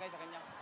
sakay sa kanya.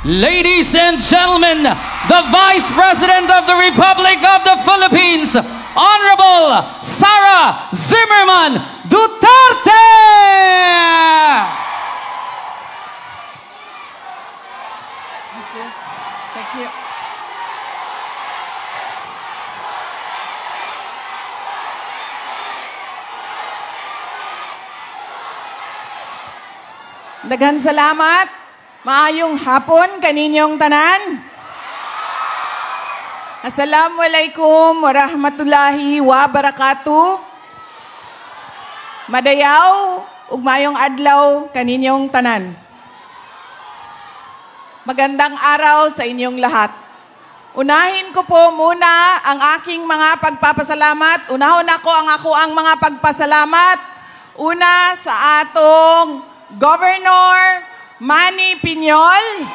Ladies and gentlemen, the Vice President of the Republic of the Philippines, Honorable Sara Zimmerman Duterte! Thank you. Thank you. Daghan salamat. Maayong hapon kaninyong tanan. Assalamualaikum warahmatullahi wabarakatuh. Madayaw ug maayong adlaw kaninyong tanan. Magandang araw sa inyong lahat. Unahin ko po muna ang aking mga pagpapasalamat. Unahon ako ang mga pagpasalamat. Una sa atong Governor Manny Piñol,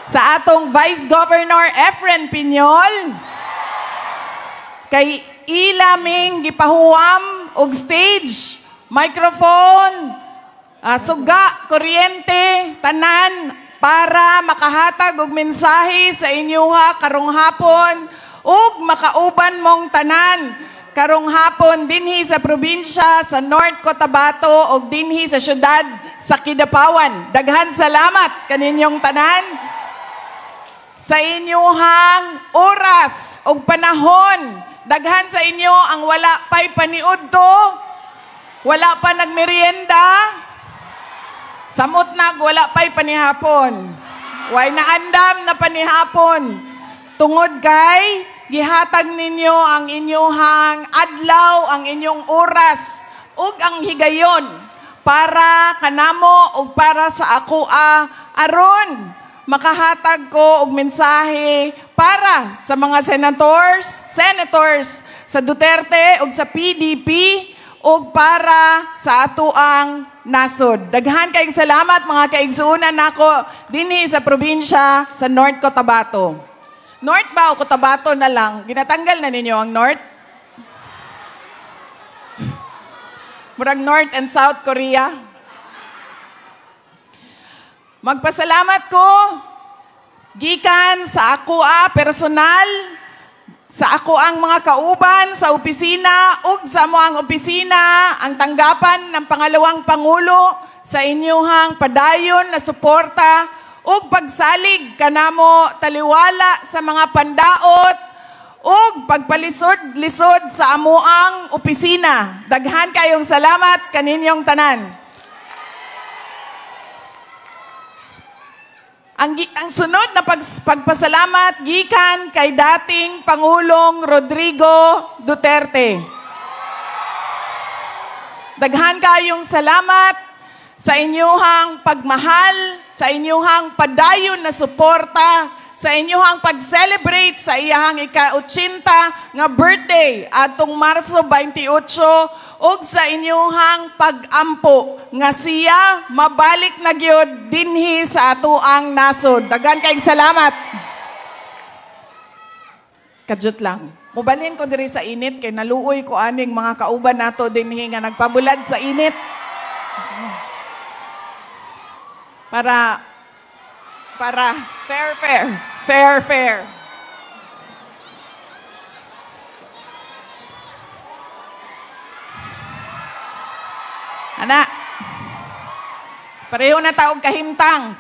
sa atong Vice Governor Efren Piñol, kay ilaming gipahuwam og stage, microphone, suga, kuryente, tanan para makahatag og mensahe sa inyuha karong hapon ug makauban mong tanan karong hapon dinhi sa probinsya sa North Cotabato ug dinhi sa syudad sa Kidapawan. Daghan salamat kaninyong tanan sa inyuhang oras ug panahon. Daghan sa inyo ang wala pa'y paniudto, wala pa nagmerienda, samot nag wala pa'y panihapon. Way naandam na panihapon. Tungod kay gihatag ninyo ang inyong adlaw, ang inyong oras, ug ang higayon para kanamo ug para sa ako aron makahatag ko og mensahe para sa mga senators sa Duterte ug sa PDP ug para sa atoang nasod. Daghan kayong salamat mga kaigsuonan nako dinhi sa probinsya sa North Cotabato. North ba o Cotabato na lang? Ginatanggal na ninyo ang North? Murag North and South Korea. Magpasalamat ko gikan sa ako personal sa ako ang mga kauban sa opisina ug sa mo ang opisina ang tanggapan ng pangalawang pangulo sa inyuhang padayon na suporta ug pagsalig kanamo taliwala sa mga pandaot ug pagpalisod-lisod sa amuang opisina. Daghan kayong salamat kaninyong tanan. Ang sunod na pagpasalamat gikan kay dating Pangulong Rodrigo Duterte. Daghan kayong salamat sa inyuhang pagmahal, sa inyuhang padayon na suporta, sa inyuhang pag-celebrate sa iyahang ika-80 nga birthday atong Marso 28 ug sa inyuhang pag-ampo nga siya mabalik na gyud dinhi sa atoang nasod. Daghan kayong salamat. Kadyot lang. Mubalhin ko diri sa init kay naluoy ko aning mga kauban nato dinhi nga nagpabulad sa init. Para fair. Ana, pareho na taog kahimtang.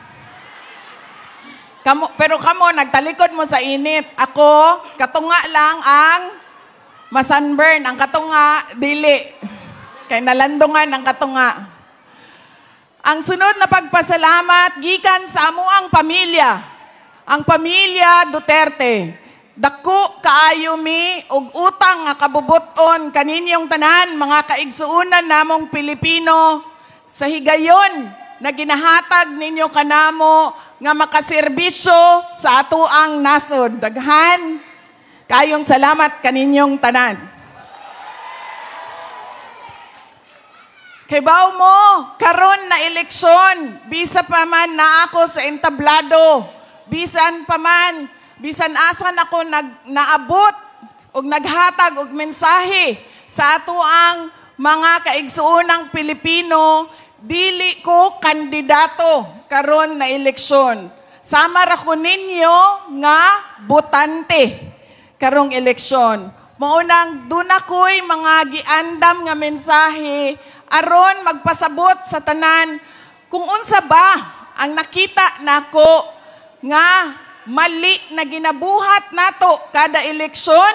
Pero kamo, nagtalikod mo sa init. Ako, katunga lang ang masunburn. Ang katunga, dili. Kay nalandungan ang katunga. Ang sunod na pagpasalamat, gikan sa amuang pamilya. Ang pamilya Duterte. Dako kaayo mi og utang nga kabubuton kaninyong tanan mga kaigsuunan namong Pilipino sa higayon na ginahatag ninyo kanamo nga makaserbisyo sa atoang nasod. Daghan kayong salamat kaninyong tanan. Kay baw mo karon na eleksyon bisa pa man na ako sa entablado, bisan asan ako naabot o naghatag og mensahe sa ato ang mga kaigsuunang Pilipino, dili ko kandidato karon na eleksyon. Sama ra ko ninyo nga botante karong eleksyon. Maunang dun ako'y mga giandam nga mensahe aron magpasabot sa tanan kung unsa ba ang nakita nako nga mali na ginabuhat nato kada eleksyon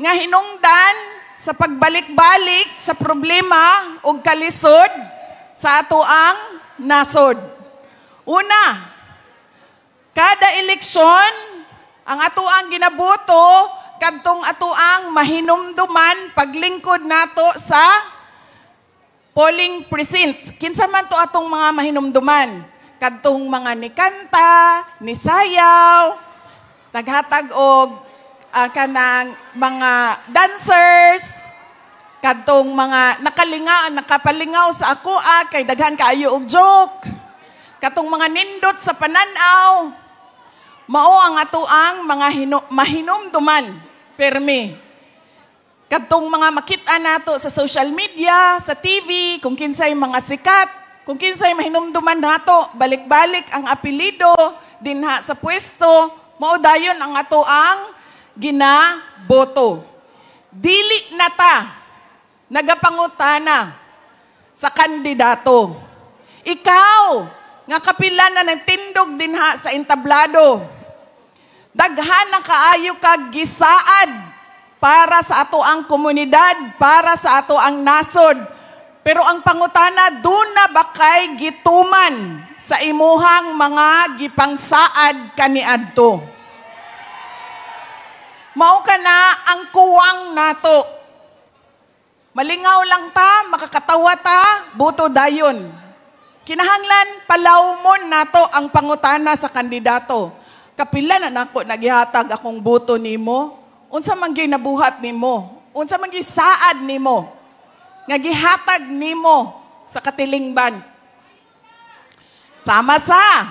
nga hinungdan sa pagbalik-balik sa problema o kalisod sa ato ang nasod. Una, kada eleksyon ang ato ang ginaboto kadtong ato ang mahinumduman paglingkod nato sa polling precinct. Kinsa man to atong mga mahinumduman? Kadtong mga ni kanta, ni sayaw, naghatag og kanang mga dancers, kadtong mga nakapalingaw sa ako kay daghan kaayo og joke, katong mga nindot sa pananaw, mao ang ato ang mga mahinumduman permi. Kadtong mga makita nato sa social media, sa TV, kung kinsay mga sikat, kung kinsay mahinumduman nato, balik-balik ang apelido dinha sa pwesto, mao dayon ang ato ang ginaboto. Dili na ta nagapangutana sa kandidato. Ikaw nga kapila na nagtindog dinha sa entablado, daghan na kaayo kag gisaad para sa ato ang komunidad, para sa ato ang nasod. Pero ang pangutana, doon na ba kay gituman sa imuhang mga gipangsaad kaniadto? Mao ka na ang kuwang nato. Malingaw lang ta, makakatawa ta, buto dayon. Kinahanglan, palawmon nato ang pangutana sa kandidato. Kapila na nako nagihatag akong buto nimo, unsa man gyud nabuhat nimo, unsa man gyud saad nimo nga gihatag nimo sa katilingban. Sama sa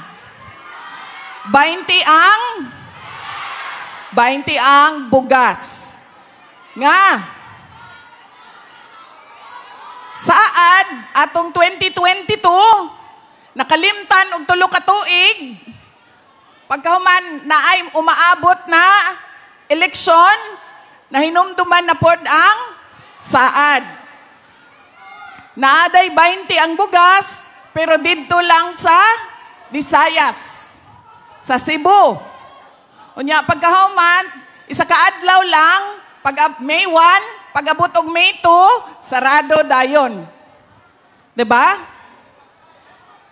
20 ang bugas. Nga saad atong 2022 nakalimtan og 3 ka tuig pagkahuman naay umaabot na eleksyon, nahinumduman na pod ang saad. Naaday 20 ang bugas, pero didto lang sa Visayas, sa Cebu. Unya pagkahuman, isa ka adlaw lang, pag May 1, pag-abot og May 2, sarado dayon. 'Di ba?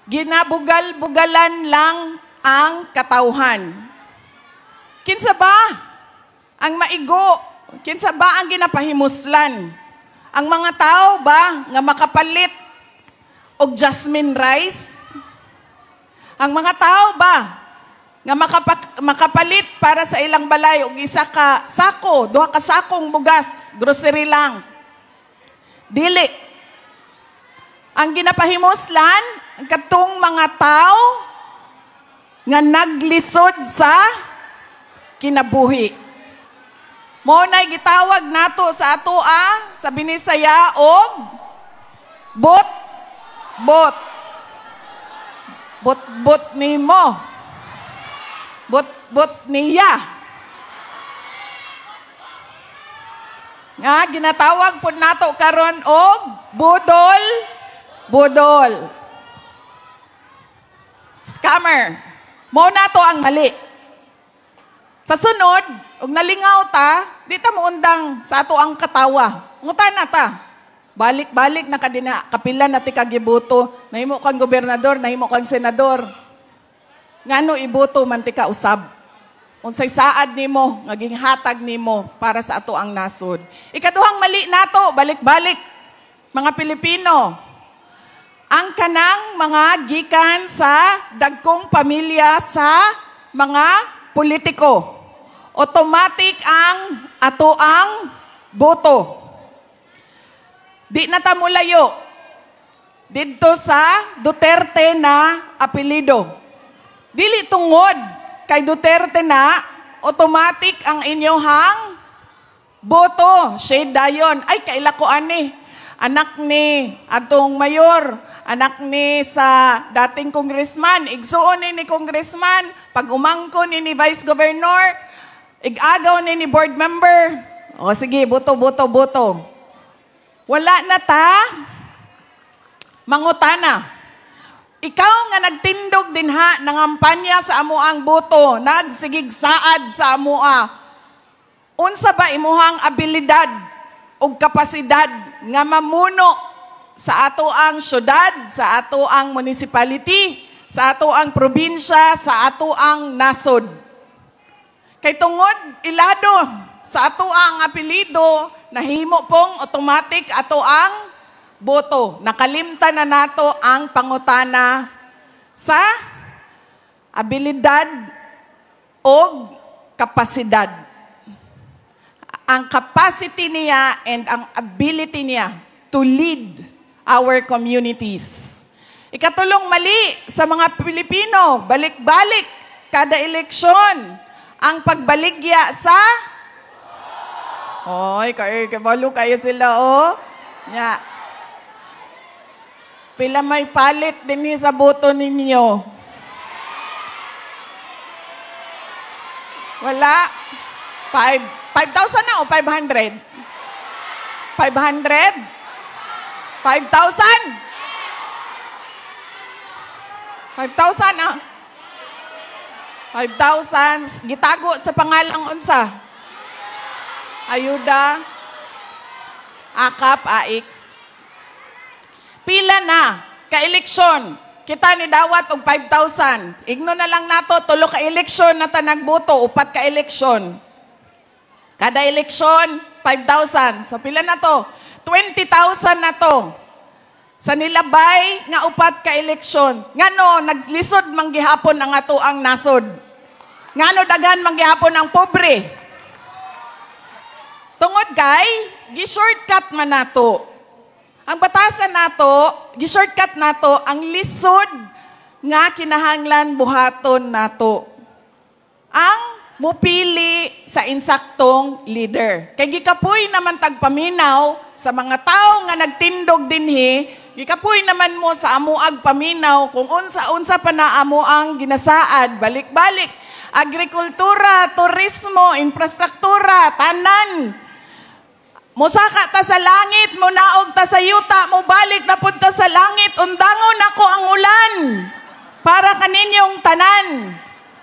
Ginabugal-bugalan lang ang katawhan. Kinsa ba ang maigo? Kinsa ba ang ginapahimuslan? Ang mga tao ba nga makapalit og jasmine rice? Ang mga tao ba nga makapalit para sa ilang balay og isa ka sako, duha ka sakong bugas, grocery lang? Dili. Ang ginapahimuslan ang katong mga tao nga naglisod sa kinabuhi. Mo na'y gitawag nato sa atoa sa Binisaya og bot-bot. Bot-bot nimo. Bot-bot niya. Nga ginatawag pud nato karon og budol. Scammer. Mo nato ang mali. Sa sunod, ug nalingaw ta, di ta muundang sa ato ang katawa. Ngutan na ta. Balik-balik na kadina, kapila na ti kagibuto, nahimo kang gobernador, nahimo kang senador. Ngano ibuto man ti ka usab. Unsay saad nimo, naging hatag nimo para sa ato ang nasod. Ikaduhang mali nato, balik-balik, mga Pilipino. Ang kanang mga gikan sa dagkong pamilya sa mga politiko. Automatic ang ato ang boto. Di na ta mulayo didto sa Duterte na apelido. Dili tungod kay Duterte na automatic ang inyohang boto. Shade dayon. Ay kaila ko ani. Anak ni atong mayor, anak ni sa dating congressman, igsuon ni congressman, pag umangko ni vice governor, igagaw ni board member. O sige, boto. Wala na ta. Mangutana. Ikaw nga nagtindog dinha, nangampanya sa amuang boto, nagsigig saad sa amua. Unsa ba imuhang abilidad o kapasidad nga mamuno sa ato ang syudad, sa ato ang municipality, sa ato ang probinsya, sa ato ang nasod? Kay tungod ilado sa ato ang apelido, nahimo pong automatic ato ang boto. Nakalimtan na nato ang pangutana sa abilidad o kapasidad. Ang capacity niya and ang ability niya to lead our communities. Ikatulong mali sa mga Pilipino, balik-balik kada eleksyon. Ang pagbaligya sa Oy, kabalo kayo sila, oh. Yeah. Pila may palit din sa boto ninyo. Wala. 5,000 na o 500? 500? 5,000? 5,000 ah. 5,000. Gitago sa pangalang unsa? Ayuda. Akap, AX. Pila na ka-eleksyon. Kita ni dawat og 5,000. Igno na lang nato, tulo ka-eleksyon na ta nagboto, 4 ka-eleksyon. Kada eleksyon, 5,000. So pila na to? 20,000 na to. Sa nilabay nga 4 ka-eleksyon. Ngano, naglisod manggihapon ang ato ang nasod. Ngano, daghan manggihapon ang pobre. Tungod kay, gi-shortcut man nato. Ang batasan nato, gi-shortcut nato ang lisod nga kinahanglan buhaton nato. Ang mupili sa insaktong leader. Kay gikapoy naman tagpaminaw sa mga tao nga nagtindog dinhi, gikapoy naman mo sa amuag paminaw kung unsa-unsa pa na amuang ginasaad, balik-balik. Agrikultura, turismo, infrastruktura, tanan Musaka ta sa langit, munaog ta sa yuta, mubalik na punta sa langit, undangon ako ang ulan para kaninyong tanan.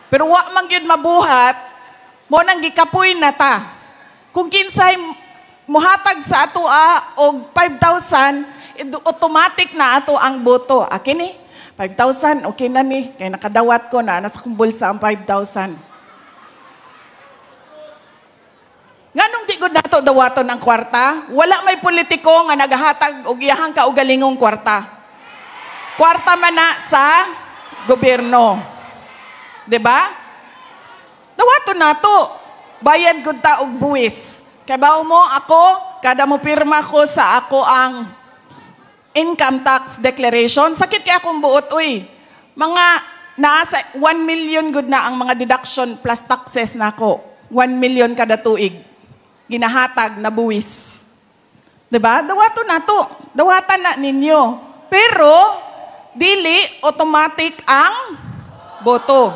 Pero wa man gyud mabuhat, mo nang gikapoy na ta. Kung kinsay muhatag sa ato og 5,000, automatic na ato ang boto. Akin ni 5,000, okay na ni. Kaya nakadawat ko na, nasa kong bulsa ang 5,000. Nganong di ko nato dawaton ang kwarta? Wala may politiko nga nagahatag og iyahang kaugalingong kwarta. Kwarta man na sa gobyerno. Diba? Dawaton nato. Bayad gud ta og buwis. Kaya ba mo ako, kada mo pirma ko sa ako ang income tax declaration, sakit kaya akong buot, uy. Mga nasa 1 million good na ang mga deduction plus taxes na ako. 1 million kada tuig. Ginahatag na buwis. Diba? Dawato na to. Dawatan na ninyo. Pero, dili automatic ang boto.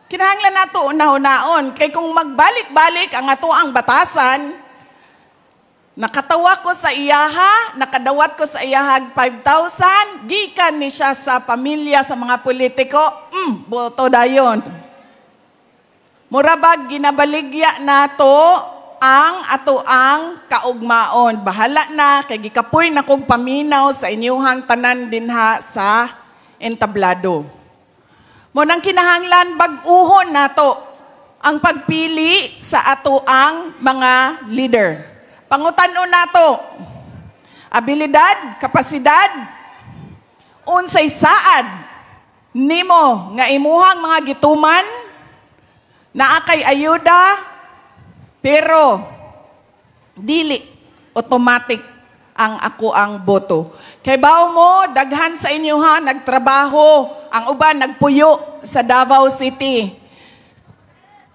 Kinahanglan na to una-unaon. Kay kung magbalik-balik ang ato ang batasan, nakatawa ko sa iyaha, nakadawat ko sa iyahag 5,000, gikan ni siya sa pamilya, sa mga politiko, boto dayon. Murabag ginabaligya na to ang ato ang kaugmaon. Bahala na, kay gikapoy na kong paminaw sa inyuhang tanan dinha sa entablado. Mo nang kinahanglan bag-uhon na to ang pagpili sa ato ang mga leader. Pangutanon nato, abilidad, kapasidad, unsay saad nimo nga imuhang mga gituman, naa kay ayuda, pero dili automatic ang ako ang boto. Kay bao mo, daghan sa inyo ha, nagtrabaho, ang uban nagpuyo sa Davao City.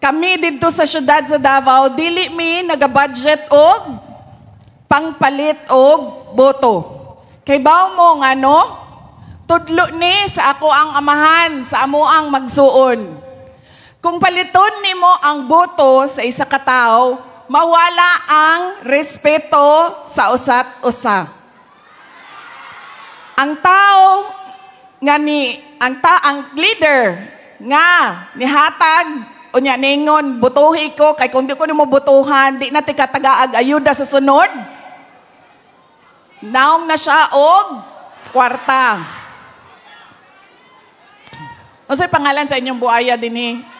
Kami dito sa syudad sa Davao, dili mi nagabudget og pangpalit og boto. Kay bao mo nga no, tudlo ni sa ako ang amahan, sa amo ang magsuon. Kung paliton nimo ang boto sa isa ka tawo, mawala ang respeto sa usat usa. Ang tao nga ang leader nga nihatag unya ningon butuhi ko kay kung di ko nimo butuhan di na ti katagaag ayuda sa sunod. Naong na siya og kwarta. Unsay pangalan sa inyong buaya dinhi?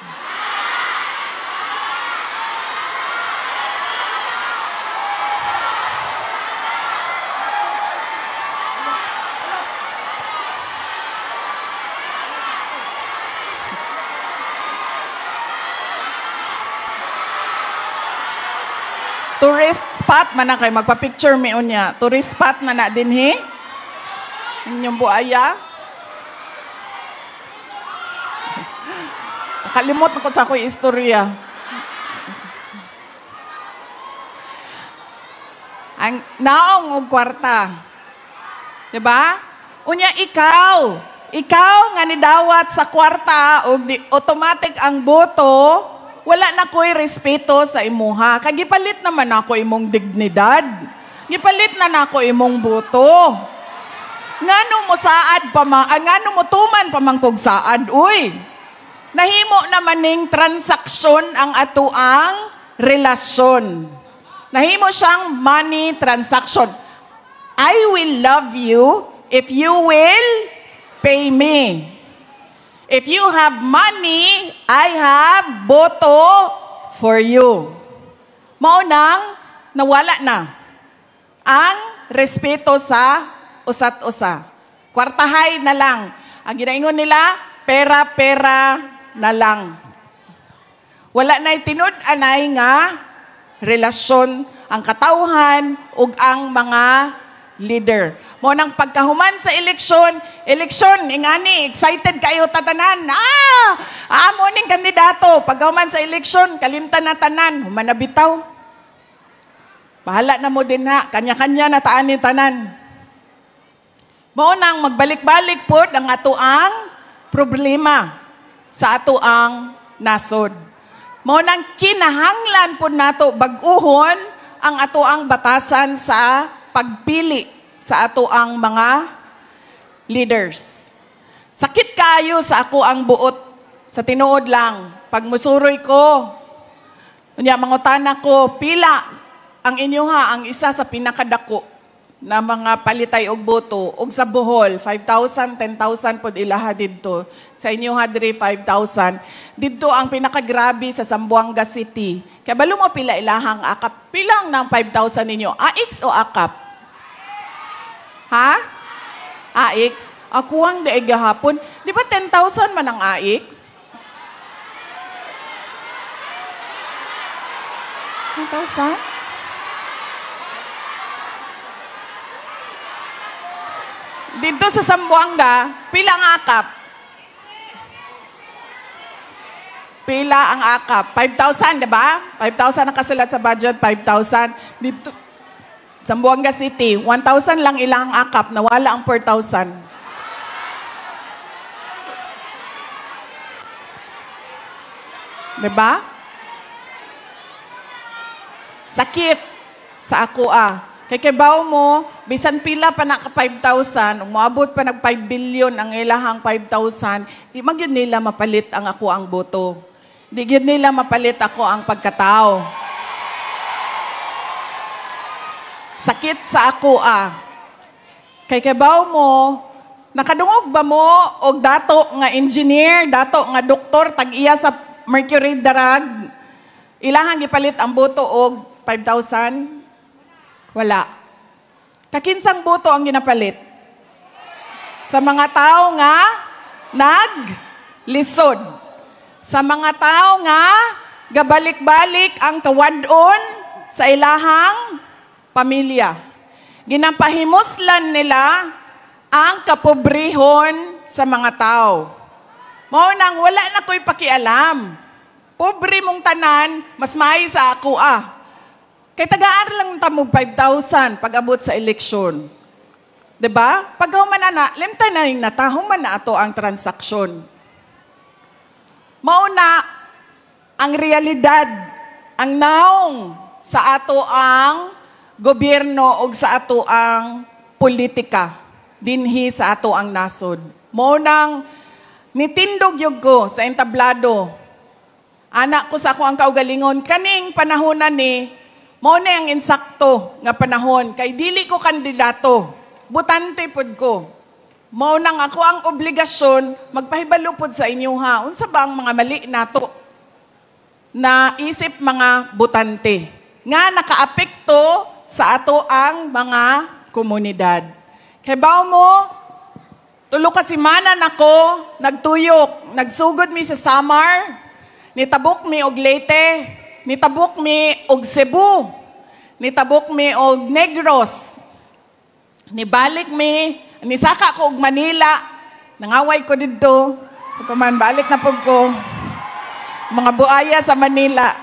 Tourist spot man na kay magpa-picture mi unya. Tourist spot na dinhi. Inyong buaya. Kalimot na ko sa ako'y istorya. Ang naong og kwarta. Diba? Unya ikaw nga nidawat sa kwarta o automatic ang boto, wala na ko'y respeto sa imuha. Kagipalit naman ako imong dignidad. Gipalit na nako imong boto. Ngano mo saad pa ngano mo tuman pa man kog saad, uy. Nahimo naman ning transaksyon ang atuang relasyon. Nahimo siyang money transaction. I will love you if you will pay me. If you have money, I have boto for you. Maunang nawala na ang respeto sa usat-usa. Kwartahay na lang. Ang ginaingon nila, pera-pera na lang. Wala na'y tinud-anay nga relasyon ang katauhan ug ang mga leader. Mo nang pagkahuman sa eleksyon, ingani, excited kayo tatanan. Amo ning kandidato. Pagkahuman sa eleksyon, kalimtan na tanan, human na bitaw. Bahala na mo din ha, kanya-kanya na taan ni tanan. Mo nang magbalik-balik po ang atuang problema sa atuang nasod. Mo nang kinahanglan po nato bag-uhon ang atoang batasan sa pagpili sa atoang mga leaders. Sakit kayo sa ako ang buot sa tinuod lang. Pag musuroy ko, mangutana ko, pila ang inyuha ang isa sa pinakadako na mga palitay og boto og sa Bohol 5,000, 10,000 pod ilaha didto. Sa inyo hadri 5,000. Didto ang pinakagrabe sa Zamboanga City. Kaya balo mo pila ilahang akap. Pilang ng 5,000 ninyo? AX o akap? Ha? AX? Ako ang daig gahapon. Di ba 10,000 man ang AX? 10,000? Dito sa Zamboanga, pila ang akap? Pila ang akap? 5,000, di ba? 5,000 ang kasulat sa budget, 5,000. Dito, Zamboanga City, 1,000 lang ilang ang akap, nawala ang 4,000. Di ba? Sakit sa ako Kay kibaw mo, bisan pila pa na ka 5,000, umabot pa nag 5 billion ang ilahang 5,000, di magyud nila mapalit ang ako ang boto. Di gyud nila mapalit ako ang pagkatao. Sakit sa ako Kay kibaw mo, nakadungog ba mo og dato nga engineer, dato nga doktor, tag-iya sa Mercury Darag, ilahang gipalit ang boto og 5,000? Wala. Kakinsang boto ang ginapalit? Sa mga tao nga naglisod. Sa mga tao nga gabalik-balik ang kawadon sa ilahang pamilya. Ginapahimuslan nila ang kapobrehon sa mga tao. Mao nang wala na ko'y pakialam. Pobre mong tanan, mas maayo sa ako Kay taga-aral lang tamog 5,000 pag-abot sa eleksyon. Diba? Pag human na, limta na yung natahuman na ato ang transaksyon. Mauna, ang realidad, ang naong sa ato ang gobyerno o sa ato ang politika, dinhi sa ato ang nasod. Maunang, nitindog yung ko sa entablado. Anak ko sa ako ang kaugalingon, kaning panahonan mao na ang insakto nga panahon kay dili ko kandidato, butante pod ko. Mao nang ako ang obligasyon magpahibalo pod sa inyo unsa ba ang mga mali nato na isip mga butante nga nakaapekto sa ato ang mga komunidad. Kay bawo mo tulo ka semana nako nagtuyok, nagsugod mi sa Samar, nitabok mi og Leyte, nitabok mi og Cebu, nitabok mi og Negros, nibalik mi, nisaka ko og Manila, nangaway ko dito, pagkaman balik na pag ko, mga buaya sa Manila,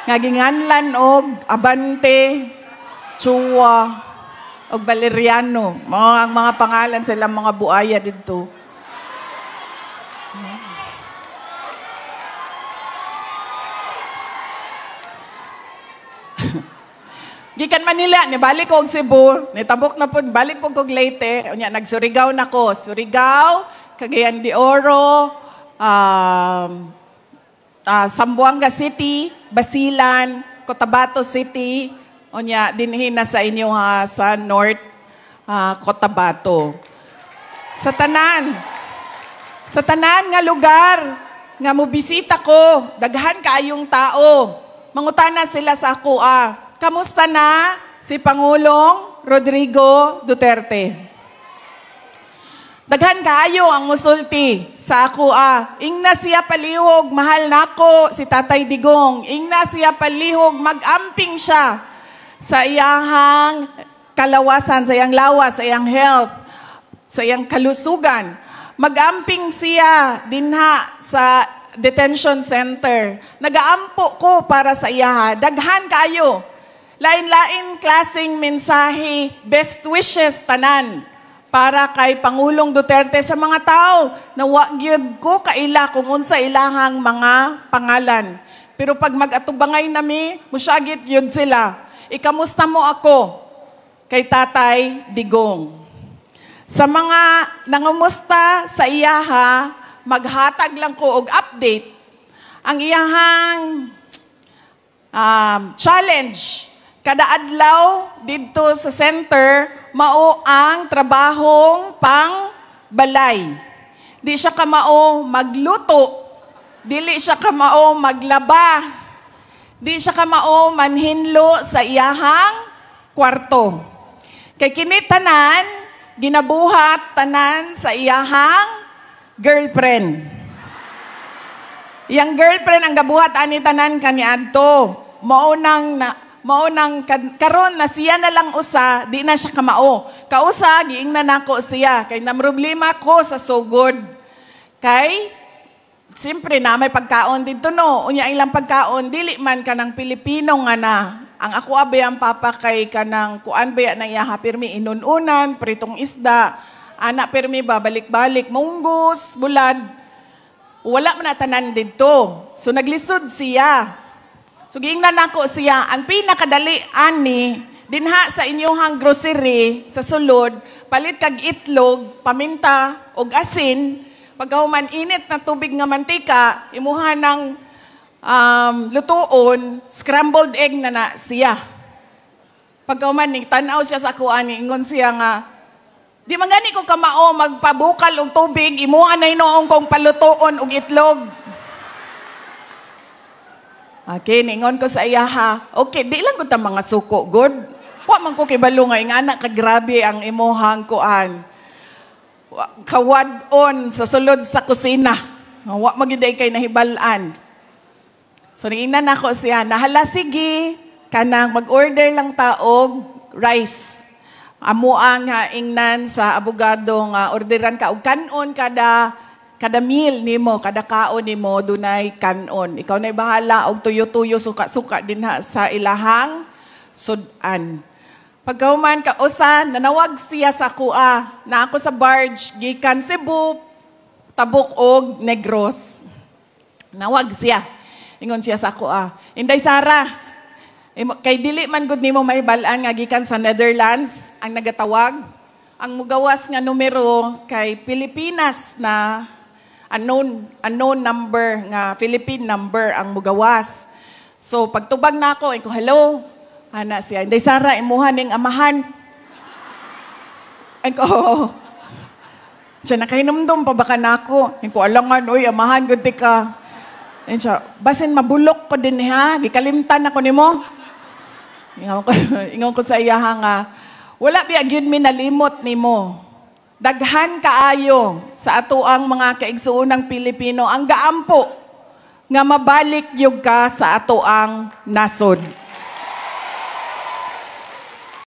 ngaginganlan og Abante, Chua, og Valeriano, mga pangalan sila mga buaya dito. Gikan Manila, nibalik ko og Cebu, nitabok na po, balik po kog Leyte, unya nagsurigaw na ko. Surigao, Cagayan de Oro, Zamboanga City, Basilan, Cotabato City, unya dinhi na sa inyo sa North Cotabato. Sa tanan nga lugar nga mobisita ko, daghan kaayong tao. Mangutana sila sa ako kamusta na si Pangulong Rodrigo Duterte? Daghan kaayo ang musulti sa ako ingna siya palihog, mahal nako si Tatay Digong. Ingna siya palihog, mag-amping siya sa iyahang kalawasan, sa iyang lawas, sa iyang health, sa iyang kalusugan. Mag-amping siya dinha sa detention center. Nagaampo ko para sa iya. Daghan kayo. Lain-lain klaseng mensahe, best wishes tanan para kay Pangulong Duterte sa mga tao na wa gyud ko kaila kung unsa ilahang mga pangalan. Pero pag mag-atubangay nami, musyagit yun sila. Ikamusta mo ako? Kay Tatay Digong. Sa mga nangumusta sa iyaha, maghatag lang ko og update. Ang iyahang challenge, kada adlaw dito sa center, mao ang trabahong pang balay. Di siya kamao magluto, dili siya kamao maglaba, di siya kamao manhinlo sa iyahang kwarto. Kay kini tanan, ginabuhat tanan sa iyahang girlfriend. Yang girlfriend ang gabuhat ani tanan kaniadto. Mao nang karon na siya na lang usa, di na siya kamao. Kausa giingnan nako siya kay namroblema ko sa sugod. Kay siyempre na may pagkaon dito no. Unya ilang pagkaon dili man kanang Pilipino nga na. Ang ako abay ang papa kay kanang kuan baya na iyaha pirmi inununan, pritong isda. Anak pirmi ba balik-balik munggos, bulad. Wala man na tanan dito. So naglisod siya. So giingnan nako siya, ang pinakadali ani dinha sa inyong grocery sa sulod, palit kag itlog, paminta og asin, pagkahuman init na tubig nga mantika, imuha ng lutuon, scrambled egg na siya. Pagkahuman ning tan-aw siya sa kuan, ingon siya nga, di man gani ko kamao magpabukal og tubig, imuha na inoong kong palutuon og itlog. Okay, ningon ko sa iya ha. Okay, di lang ko ta mga suko, good. Wa man ko kibalo nga ingana ka grabe ang imuhang kuan. Kawad-on sa sulod sa kusina. Wa magiday kay nahibalan. So niingnan nako siya, nahala sige kanang mag-order lang taog rice. Amo ang ingnan sa abogado nga orderan ka og kanon kada meal nimo, kada kaon nimo dunay kanon. Ikaw nay bahala og tuyo-tuyo suka-suka dinha sa ilahang sudan. Pagkahuman ka usa nanawag siya sa kuha na ako sa barge gikan Cebu tabok og Negros. Nawag siya. Ingon siya sa kuha, Inday Sara, kay dili man gud nimo mahibalan nga gikan sa Netherlands ang nagatawag. Ang mugawas nga numero kay Pilipinas na unknown number nga Philippine number ang mugawas. So pagtubag nako, ko hello. Ana siya, Inday Sara, imuha ning amahan. Ay ko, siya nakahinumdum pa baka nako. Ko alangan, oy, amahan gud ka. Ayun siya, basin mabulok ko din ha, gikalimtan ako nimo. Ingon ko sa iya nga, wala biya gyud mi nalimot nimo. Daghan kaayo sa atoang mga kaigsuonang Pilipino ang gaampo nga mabalik gyud ka sa atoang nasod.